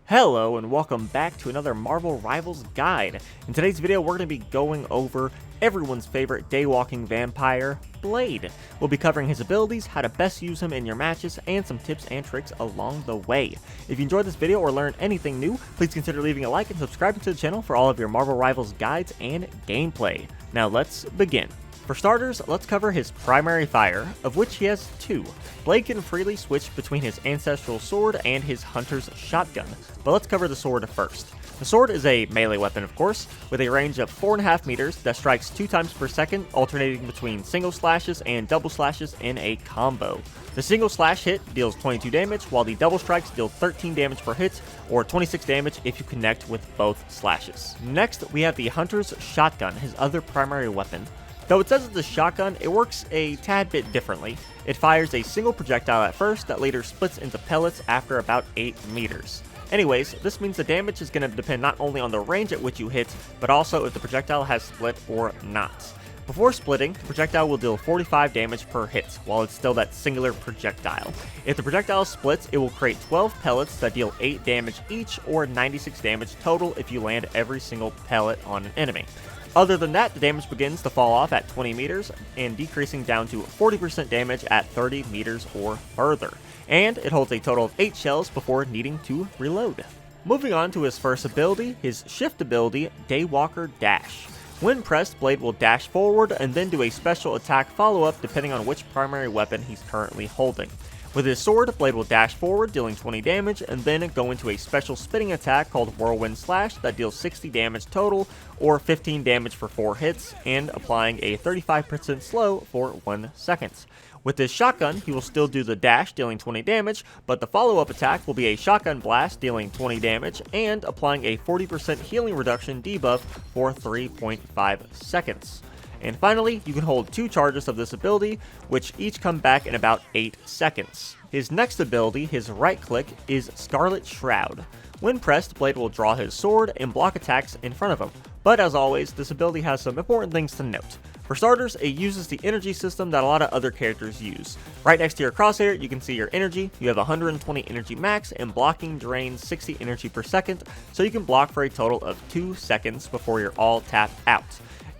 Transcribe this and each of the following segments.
Hello and welcome back to another Marvel Rivals guide. In today's video we're going to be going over everyone's favorite daywalking vampire, Blade. We'll be covering his abilities, how to best use him in your matches, and some tips and tricks along the way. If you enjoyed this video or learned anything new, please consider leaving a like and subscribing to the channel for all of your Marvel Rivals guides and gameplay. Now let's begin. For starters, let's cover his primary fire, of which he has two. Blade can freely switch between his Ancestral Sword and his Hunter's Shotgun, but let's cover the sword first. The sword is a melee weapon, of course, with a range of 4.5 meters that strikes 2 times per second, alternating between single slashes and double slashes in a combo. The single slash hit deals 22 damage, while the double strikes deal 13 damage per hit, or 26 damage if you connect with both slashes. Next, we have the Hunter's Shotgun, his other primary weapon. Though it says it's a shotgun, it works a tad bit differently. It fires a single projectile at first that later splits into pellets after about 8 meters. Anyways, this means the damage is going to depend not only on the range at which you hit, but also if the projectile has split or not. Before splitting, the projectile will deal 45 damage per hit, while it's still that singular projectile. If the projectile splits, it will create 12 pellets that deal 8 damage each, or 96 damage total if you land every single pellet on an enemy. Other than that, the damage begins to fall off at 20 meters and decreasing down to 40% damage at 30 meters or further. And it holds a total of 8 shells before needing to reload. Moving on to his first ability, his shift ability, Daywalker Dash. When pressed, Blade will dash forward and then do a special attack follow-up depending on which primary weapon he's currently holding. With his sword, Blade will dash forward, dealing 20 damage, and then go into a special spinning attack called Whirlwind Slash that deals 60 damage total, or 15 damage for 4 hits, and applying a 35% slow for 1 second. With his shotgun, he will still do the dash, dealing 20 damage, but the follow-up attack will be a shotgun blast, dealing 20 damage, and applying a 40% healing reduction debuff for 3.5 seconds. And finally, you can hold 2 charges of this ability, which each come back in about 8 seconds. His next ability, his right click, is Scarlet Shroud. When pressed, Blade will draw his sword and block attacks in front of him. But as always, this ability has some important things to note. For starters, it uses the energy system that a lot of other characters use. Right next to your crosshair, you can see your energy. You have 120 energy max, and blocking drains 60 energy per second, so you can block for a total of 2 seconds before you're all tapped out.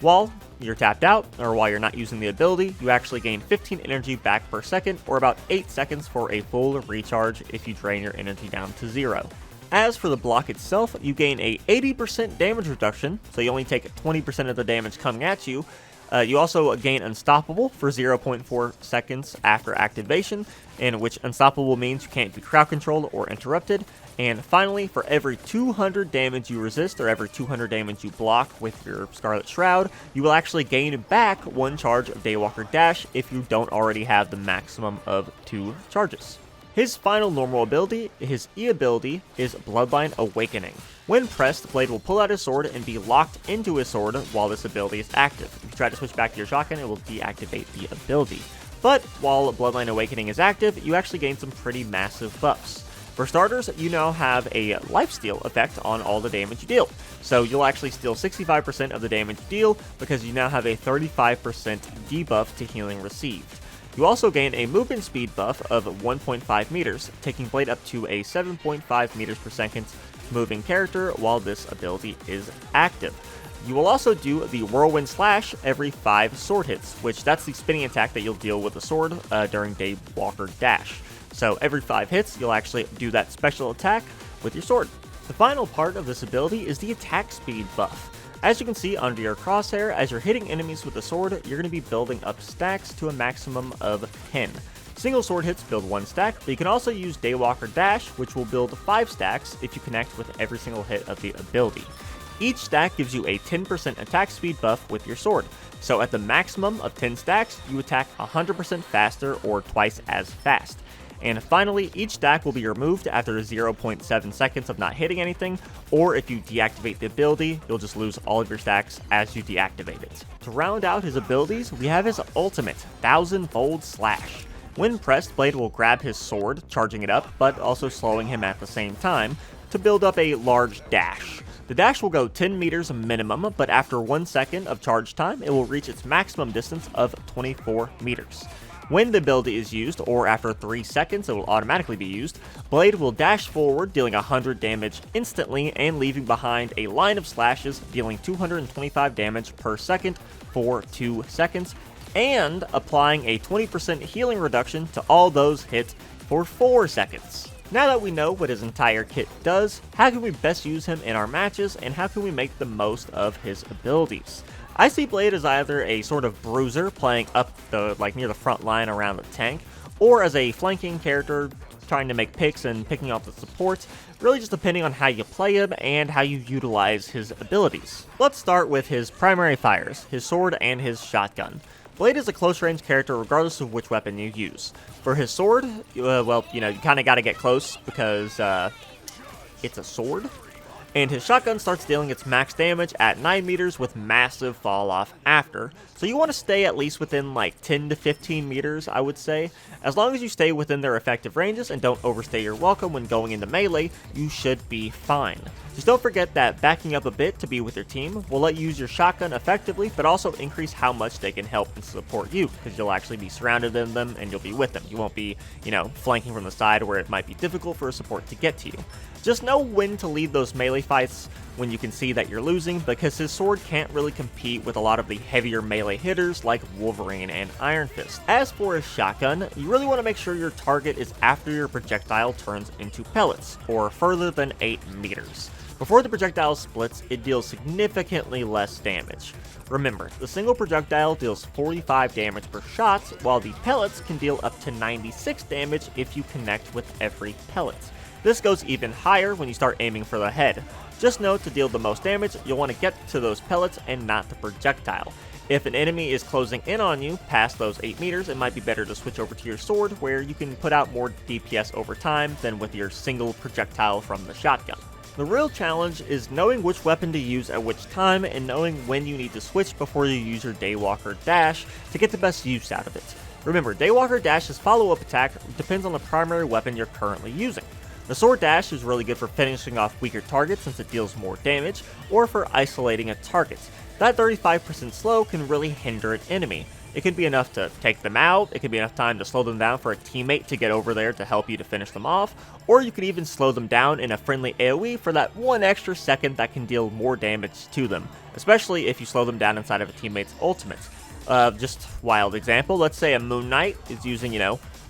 While you're tapped out, or while you're not using the ability, you actually gain 15 energy back per second, or about 8 seconds for a full recharge if you drain your energy down to 0. As for the block itself, you gain a 80% damage reduction, so you only take 20% of the damage coming at you. You also gain Unstoppable for 0.4 seconds after activation, in which Unstoppable means you can't be crowd controlled or interrupted. And finally, for every 200 damage you resist or every 200 damage you block with your Scarlet Shroud, you will actually gain back 1 charge of Daywalker Dash if you don't already have the maximum of 2 charges. His final normal ability, his E ability, is Bloodline Awakening. When pressed, Blade will pull out his sword and be locked into his sword while this ability is active. If you try to switch back to your shotgun, it will deactivate the ability. But while Bloodline Awakening is active, you actually gain some pretty massive buffs. For starters, you now have a lifesteal effect on all the damage you deal. So you'll actually steal 65% of the damage you deal because you now have a 35% debuff to healing received. You also gain a movement speed buff of 1.5 meters, taking Blade up to a 7.5 meters per second moving character while this ability is active. You will also do the Whirlwind Slash every 5 sword hits, which that's the spinning attack that you'll deal with the sword during Daywalker Dash. So every 5 hits, you'll actually do that special attack with your sword. The final part of this ability is the attack speed buff. As you can see under your crosshair, as you're hitting enemies with the sword, you're going to be building up stacks to a maximum of 10. Single sword hits build 1 stack, but you can also use Daywalker Dash, which will build 5 stacks if you connect with every single hit of the ability. Each stack gives you a 10% attack speed buff with your sword, so at the maximum of 10 stacks, you attack 100% faster or twice as fast. And finally, each stack will be removed after 0.7 seconds of not hitting anything, or if you deactivate the ability, you'll just lose all of your stacks as you deactivate it. To round out his abilities, we have his ultimate, 1000-fold Slash. When pressed, Blade will grab his sword, charging it up, but also slowing him at the same time, to build up a large dash. The dash will go 10 meters minimum, but after 1 second of charge time, it will reach its maximum distance of 24 meters. When the ability is used, or after 3 seconds it will automatically be used, Blade will dash forward, dealing 100 damage instantly and leaving behind a line of slashes, dealing 225 damage per second for 2 seconds, and applying a 20% healing reduction to all those hits for 4 seconds. Now that we know what his entire kit does, how can we best use him in our matches, and how can we make the most of his abilities? I see Blade as either a sort of bruiser playing up the near the front line around the tank, or as a flanking character trying to make picks and picking off the supports, really just depending on how you play him and how you utilize his abilities. Let's start with his primary fires, his sword and his shotgun. Blade is a close-range character regardless of which weapon you use. For his sword, well, you kind of got to get close because it's a sword. And his shotgun starts dealing its max damage at 9 meters with massive fall off after. So you want to stay at least within 10 to 15 meters, I would say. As long as you stay within their effective ranges and don't overstay your welcome when going into melee, you should be fine. Just don't forget that backing up a bit to be with your team will let you use your shotgun effectively, but also increase how much they can help and support you, because you'll actually be surrounded in them and you'll be with them. You won't be, flanking from the side where it might be difficult for a support to get to you. Just know when to leave those melee fights when you can see that you're losing, because his sword can't really compete with a lot of the heavier melee hitters like Wolverine and Iron Fist. As for his shotgun, you really want to make sure your target is after your projectile turns into pellets, or further than 8 meters. Before the projectile splits, it deals significantly less damage. Remember, the single projectile deals 45 damage per shot, while the pellets can deal up to 96 damage if you connect with every pellet. This goes even higher when you start aiming for the head. Just note, to deal the most damage, you'll want to get to those pellets and not the projectile. If an enemy is closing in on you past those 8 meters, it might be better to switch over to your sword, where you can put out more DPS over time than with your single projectile from the shotgun. The real challenge is knowing which weapon to use at which time and knowing when you need to switch before you use your Daywalker Dash to get the best use out of it. Remember, Daywalker Dash's follow-up attack depends on the primary weapon you're currently using. The Sword Dash is really good for finishing off weaker targets since it deals more damage, or for isolating a target. That 35% slow can really hinder an enemy. It can be enough to take them out, it can be enough time to slow them down for a teammate to get over there to help you to finish them off, or you can even slow them down in a friendly AoE for that 1 extra second that can deal more damage to them, especially if you slow them down inside of a teammate's ultimate. Just wild example, let's say a Moon Knight is using,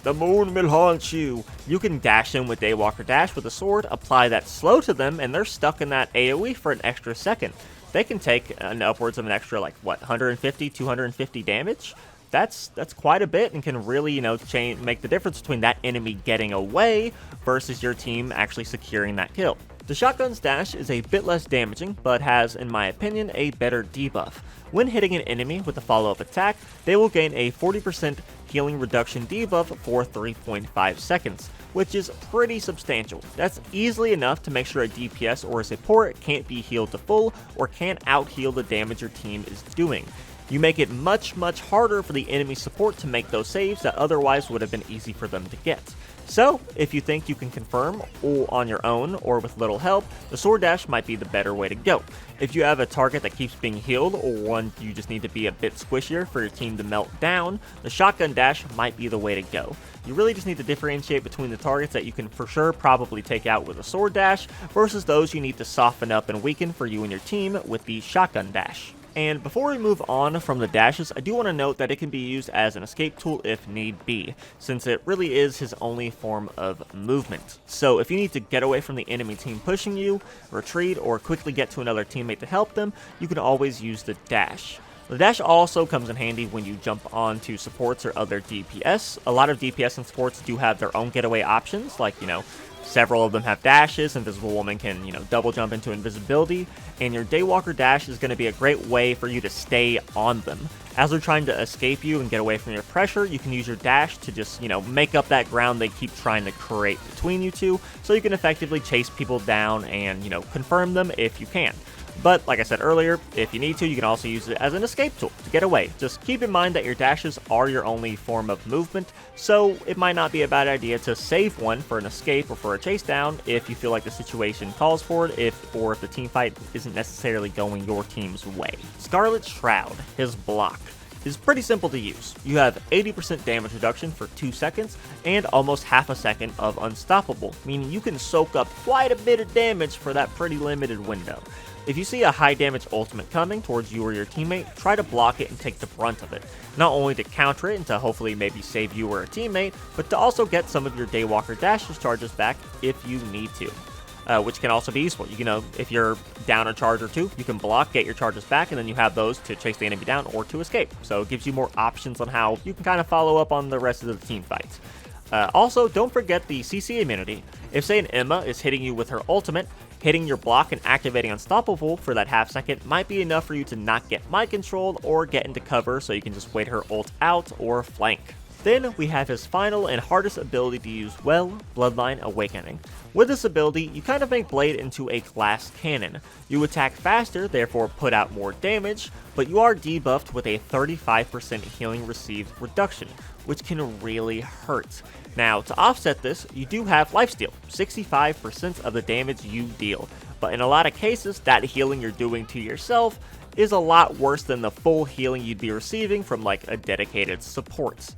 the moon will haunt you. You can dash in with Daywalker Dash with a sword, apply that slow to them, and they're stuck in that AoE for an extra second. They can take upwards of an extra, 150, 250 damage? That's quite a bit and can really, make the difference between that enemy getting away versus your team actually securing that kill. The shotgun's dash is a bit less damaging, but has, in my opinion, a better debuff. When hitting an enemy with a follow-up attack, they will gain a 40% healing reduction debuff for 3.5 seconds, which is pretty substantial. That's easily enough to make sure a DPS or a support can't be healed to full or can't out-heal the damage your team is doing. You make it much harder for the enemy support to make those saves that otherwise would have been easy for them to get. So, if you think you can confirm all on your own or with little help, the Sword Dash might be the better way to go. If you have a target that keeps being healed or one you just need to be a bit squishier for your team to melt down, the Shotgun Dash might be the way to go. You really just need to differentiate between the targets that you can for sure probably take out with a Sword Dash versus those you need to soften up and weaken for you and your team with the Shotgun Dash. And before we move on from the dashes, I do want to note that it can be used as an escape tool if need be, since it really is his only form of movement. So if you need to get away from the enemy team pushing you, retreat, or quickly get to another teammate to help them, you can always use the dash. The dash also comes in handy when you jump onto supports or other DPS. A lot of DPS and supports do have their own getaway options, like, several of them have dashes. Invisible Woman can, double jump into invisibility, and your Daywalker Dash is going to be a great way for you to stay on them. As they're trying to escape you and get away from your pressure, you can use your dash to just, make up that ground they keep trying to create between you two, so you can effectively chase people down and, confirm them if you can. But, like I said earlier, if you need to, you can also use it as an escape tool to get away. Just keep in mind that your dashes are your only form of movement, so it might not be a bad idea to save one for an escape or for a chase down if you feel like the situation calls for it, or if the team fight isn't necessarily going your team's way. Scarlet Shroud, his block. is pretty simple to use. You have 80% damage reduction for 2 seconds and almost half a second of unstoppable, meaning you can soak up quite a bit of damage for that pretty limited window. If you see a high damage ultimate coming towards you or your teammate, try to block it and take the brunt of it. Not only to counter it and to hopefully maybe save you or a teammate, but to also get some of your Daywalker Dashes charges back if you need to. Which can also be useful. You know, if you're down a charge or two, you can block, get your charges back, and then you have those to chase the enemy down or to escape. So it gives you more options on how you can kind of follow up on the rest of the team fights. Also, don't forget the CC immunity. If, say, an Emma is hitting you with her ultimate, hitting your block and activating Unstoppable for that half second might be enough for you to not get mind controlled or get into cover, so you can just wait her ult out or flank. Then we have his final and hardest ability to use well, Bloodline Awakening. With this ability, you kind of make Blade into a glass cannon. You attack faster, therefore put out more damage, but you are debuffed with a 35% healing received reduction, which can really hurt. Now, to offset this, you do have lifesteal, 65% of the damage you deal, but in a lot of cases, that healing you're doing to yourself is a lot worse than the full healing you'd be receiving from like a dedicated support.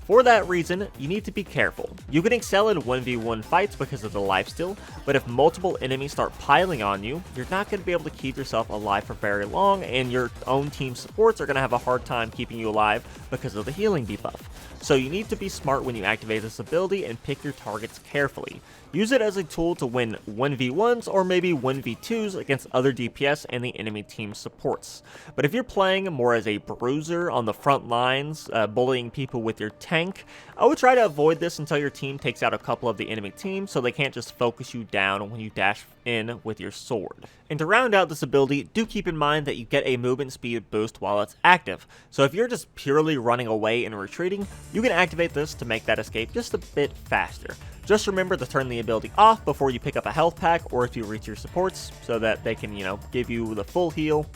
For that reason, you need to be careful. You can excel in 1v1 fights because of the lifesteal, but if multiple enemies start piling on you, you're not going to be able to keep yourself alive for very long, and your own team supports are going to have a hard time keeping you alive because of the healing debuff. So you need to be smart when you activate this ability and pick your targets carefully. Use it as a tool to win 1v1s or maybe 1v2s against other DPS and the enemy team supports. But if you're playing more as a bruiser on the front lines, bullying people with your tank, I would try to avoid this until your team takes out a couple of the enemy team so they can't just focus you down when you dash in with your sword. And to round out this ability, do keep in mind that you get a movement speed boost while it's active. So if you're just purely running away and retreating, you can activate this to make that escape just a bit faster. Just remember to turn the ability off before you pick up a health pack or if you reach your supports so that they can, give you the full heal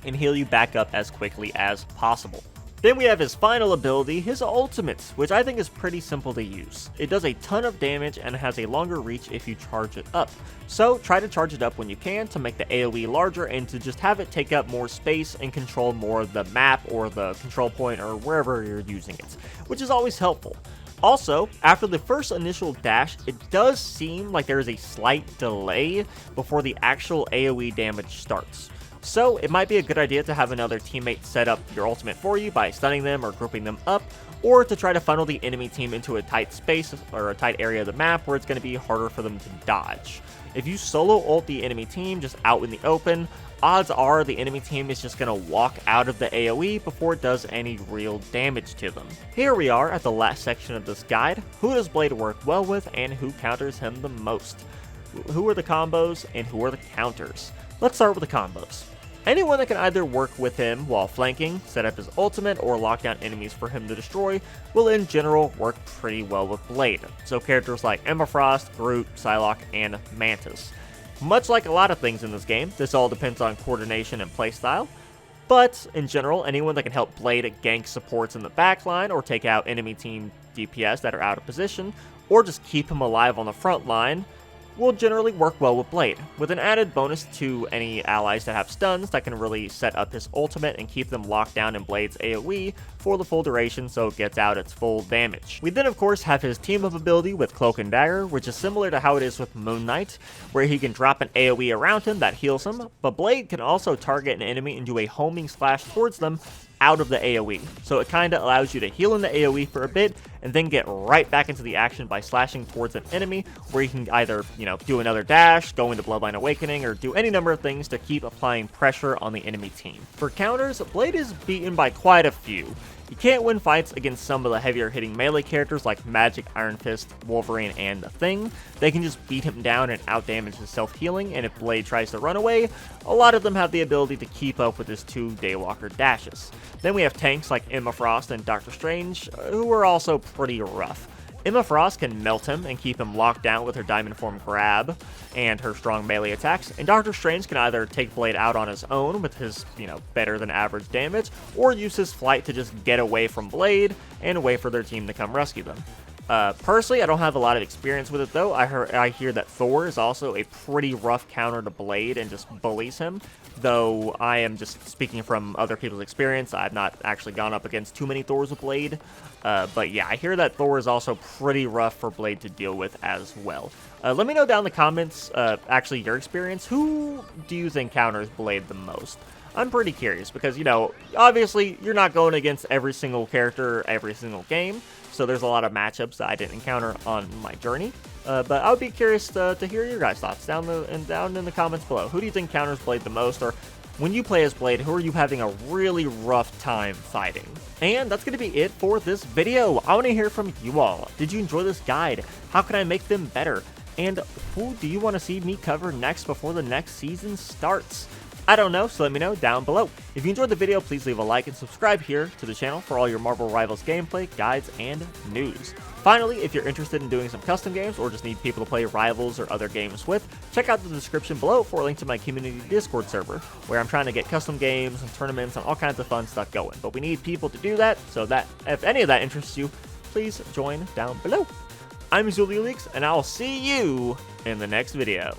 and heal you back up as quickly as possible. Then we have his final ability, his ultimate, which I think is pretty simple to use. It does a ton of damage and has a longer reach if you charge it up. So try to charge it up when you can to make the AoE larger and to just have it take up more space and control more of the map or the control point or wherever you're using it, which is always helpful. Also, after the first initial dash, it does seem like there is a slight delay before the actual AoE damage starts. So it might be a good idea to have another teammate set up your ultimate for you by stunning them or grouping them up, or to try to funnel the enemy team into a tight space or a tight area of the map where it's going to be harder for them to dodge. If you solo ult the enemy team just out in the open, odds are the enemy team is just going to walk out of the AoE before it does any real damage to them. Here we are at the last section of this guide. Who does Blade work well with and who counters him the most? Who are the combos and who are the counters? Let's start with the combos. Anyone that can either work with him while flanking, set up his ultimate, or lock down enemies for him to destroy will in general work pretty well with Blade. So characters like Emma Frost, Groot, Psylocke, and Mantis. Much like a lot of things in this game, this all depends on coordination and playstyle, but in general, anyone that can help Blade gank supports in the backline or take out enemy team DPS that are out of position, or just keep him alive on the front line, will generally work well with Blade, with an added bonus to any allies that have stuns that can really set up his ultimate and keep them locked down in Blade's AoE for the full duration so it gets out its full damage. We then of course have his team-up ability with Cloak and Dagger, which is similar to how it is with Moon Knight, where he can drop an AoE around him that heals him, but Blade can also target an enemy and do a homing slash towards them out of the AoE. So it kind of allows you to heal in the AoE for a bit and then get right back into the action by slashing towards an enemy where you can either, do another dash, go into Bloodline Awakening, or do any number of things to keep applying pressure on the enemy team. For counters, Blade is beaten by quite a few. You can't win fights against some of the heavier hitting melee characters like Magic, Iron Fist, Wolverine, and The Thing. They can just beat him down and outdamage his self-healing, and if Blade tries to run away, a lot of them have the ability to keep up with his 2 Daywalker dashes. Then we have tanks like Emma Frost and Doctor Strange, who are also pretty rough. Emma Frost can melt him and keep him locked down with her Diamond Form grab and her strong melee attacks, and Doctor Strange can either take Blade out on his own with his, better than average damage, or use his flight to just get away from Blade and wait for their team to come rescue them. Personally, I don't have a lot of experience with it though. I hear that Thor is also a pretty rough counter to Blade and just bullies him. Though I am just speaking from other people's experience. I've not actually gone up against too many Thors with Blade. But yeah, I hear that Thor is also pretty rough for Blade to deal with as well. Let me know down in the comments, actually your experience. Who do you think counters Blade the most? I'm pretty curious because, you know, obviously you're not going against every single character every single game. So there's a lot of matchups that I didn't encounter on my journey. But I would be curious to hear your guys' thoughts down in the comments below. Who do you think counters Blade the most? Or when you play as Blade, who are you having a really rough time fighting? And that's going to be it for this video. I want to hear from you all. Did you enjoy this guide? How can I make them better? And who do you want to see me cover next before the next season starts? I don't know, so let me know down below. If you enjoyed the video, please leave a like and subscribe here to the channel for all your Marvel Rivals gameplay, guides, and news. Finally, if you're interested in doing some custom games or just need people to play Rivals or other games with, check out the description below for a link to my community Discord server, where I'm trying to get custom games and tournaments and all kinds of fun stuff going. But we need people to do that, so that if any of that interests you, please join down below. I'm Zuliuleaks, and I'll see you in the next video.